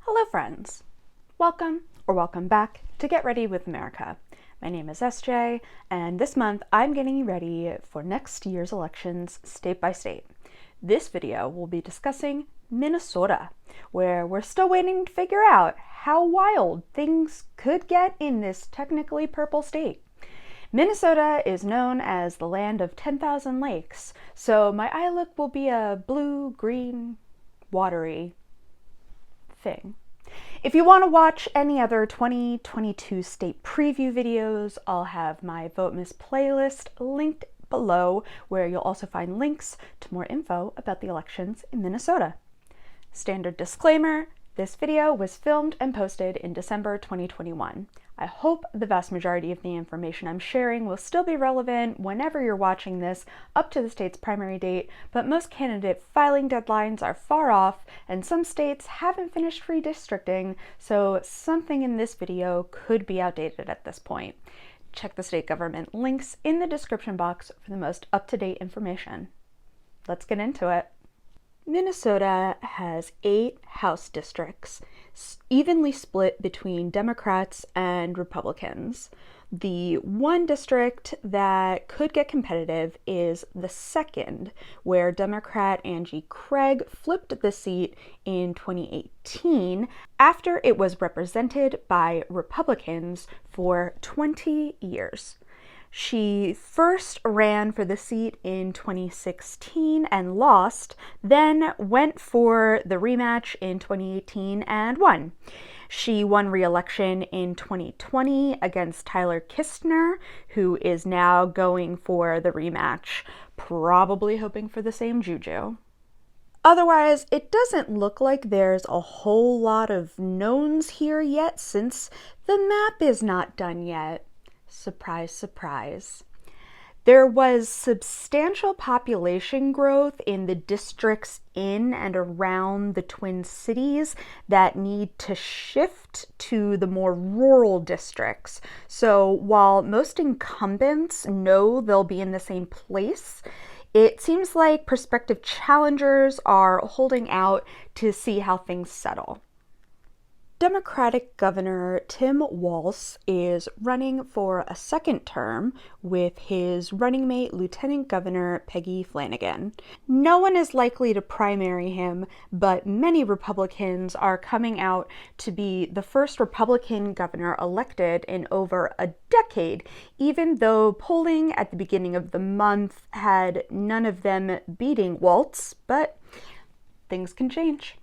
Hello friends! Welcome or welcome back to Get Ready with America. My name is SJ, and this month I'm getting ready for next year's elections state by state. This video will be discussing Minnesota, where we're still waiting to figure out how wild things could get in this technically purple state. Minnesota is known as the land of 10,000 lakes, so my eye look will be a blue, green, watery thing. If you want to watch any other 2022 state preview videos, I'll have my Votemas playlist linked below, where you'll also find links to more info about the elections in Minnesota. Standard disclaimer, this video was filmed and posted in December 2021. I hope the vast majority of the information I'm sharing will still be relevant whenever you're watching this up to the state's primary date, but most candidate filing deadlines are far off and some states haven't finished redistricting, so something in this video could be outdated at this point. Check the state government links in the description box for the most up-to-date information. Let's get into it. Minnesota has 8 House districts, evenly split between Democrats and Republicans. The one district that could get competitive is the 2nd, where Democrat Angie Craig flipped the seat in 2018 after it was represented by Republicans for 20 years. She first ran for the seat in 2016 and lost, then went for the rematch in 2018 and won. She won re-election in 2020 against Tyler Kistner, who is now going for the rematch, probably hoping for the same juju. Otherwise, it doesn't look like there's a whole lot of knowns here yet, since the map is not done yet. Surprise, surprise. There was substantial population growth in the districts in and around the Twin Cities that need to shift to the more rural districts. So while most incumbents know they'll be in the same place, it seems like prospective challengers are holding out to see how things settle. Democratic Governor Tim Walz is running for a second term with his running mate, Lieutenant Governor Peggy Flanagan. No one is likely to primary him, but many Republicans are coming out to be the first Republican governor elected in over a decade, even though polling at the beginning of the month had none of them beating Walz, but things can change.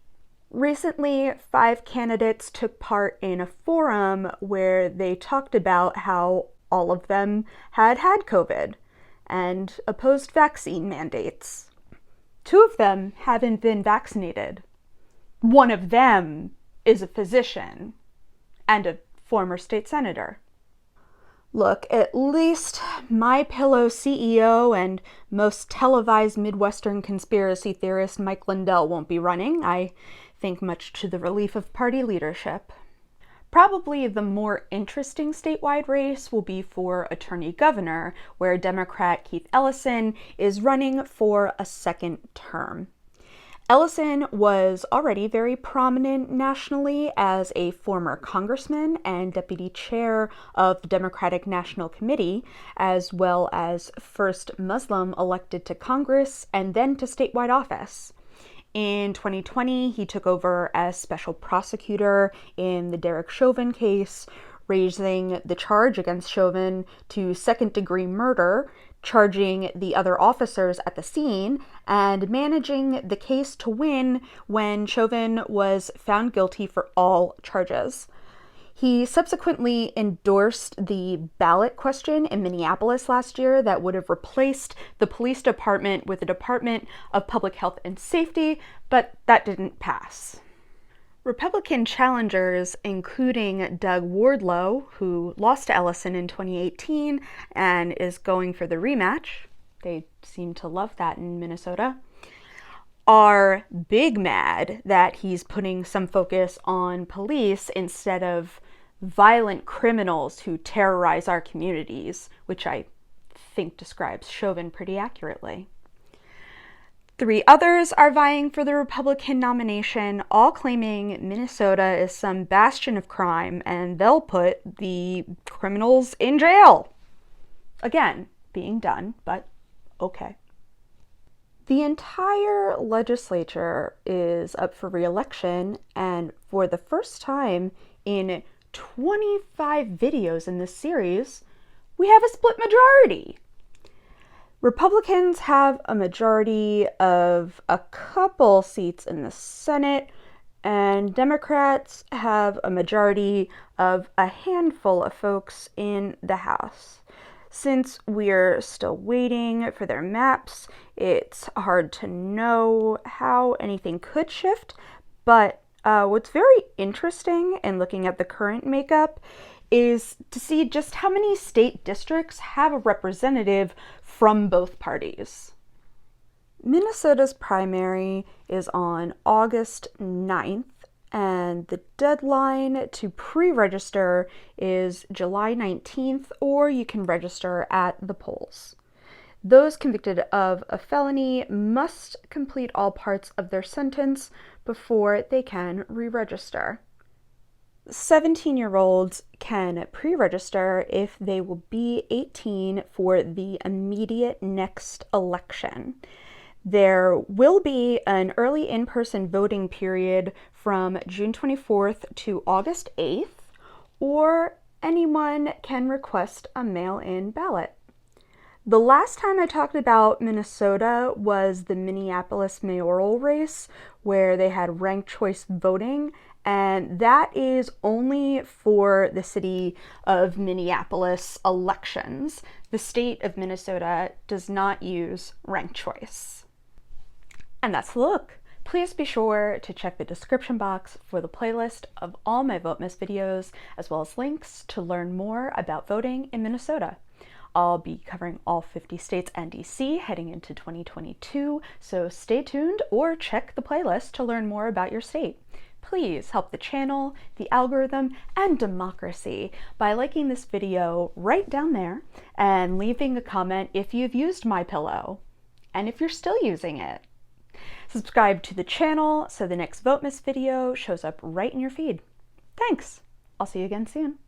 Recently, 5 candidates took part in a forum where they talked about how all of them had COVID and opposed vaccine mandates. 2 of them haven't been vaccinated. One of them is a physician and a former state senator. Look, at least MyPillow CEO and most televised Midwestern conspiracy theorist Mike Lindell won't be running, I think, much to the relief of party leadership. Probably the more interesting statewide race will be for Attorney Governor, where Democrat Keith Ellison is running for a second term. Ellison was already very prominent nationally as a former congressman and deputy chair of the Democratic National Committee, as well as first Muslim elected to Congress and then to statewide office. In 2020, he took over as special prosecutor in the Derek Chauvin case, raising the charge against Chauvin to second-degree murder, charging the other officers at the scene, and managing the case to win when Chauvin was found guilty for all charges. He subsequently endorsed the ballot question in Minneapolis last year that would have replaced the police department with the Department of Public Health and Safety, but that didn't pass. Republican challengers, including Doug Wardlow, who lost to Ellison in 2018 and is going for the rematch, they seem to love that in Minnesota, are big mad that he's putting some focus on police instead of violent criminals who terrorize our communities, which I think describes Chauvin pretty accurately. 3 others are vying for the Republican nomination, all claiming Minnesota is some bastion of crime and they'll put the criminals in jail. Again, being done, but okay. The entire legislature is up for re-election, and for the first time in 25 videos in this series, we have a split majority. Republicans have a majority of a couple seats in the Senate, and Democrats have a majority of a handful of folks in the House. Since we're still waiting for their maps, it's hard to know how anything could shift, but what's very interesting in looking at the current makeup is to see just how many state districts have a representative from both parties. Minnesota's primary is on August 9th, and the deadline to pre-register is July 19th, or you can register at the polls. Those convicted of a felony must complete all parts of their sentence before they can re-register. 17-year-olds can pre-register if they will be 18 for the immediate next election. There will be an early in-person voting period from June 24th to August 8th, or anyone can request a mail-in ballot. The last time I talked about Minnesota was the Minneapolis mayoral race, where they had ranked choice voting, and that is only for the city of Minneapolis elections. The state of Minnesota does not use ranked choice. And that's the look. Please be sure to check the description box for the playlist of all my Votemas videos, as well as links to learn more about voting in Minnesota. I'll be covering all 50 states and DC heading into 2022, so stay tuned or check the playlist to learn more about your state. Please help the channel, the algorithm, and democracy by liking this video right down there and leaving a comment if you've used MyPillow and if you're still using it. Subscribe to the channel so the next Votemas video shows up right in your feed. Thanks! I'll see you again soon.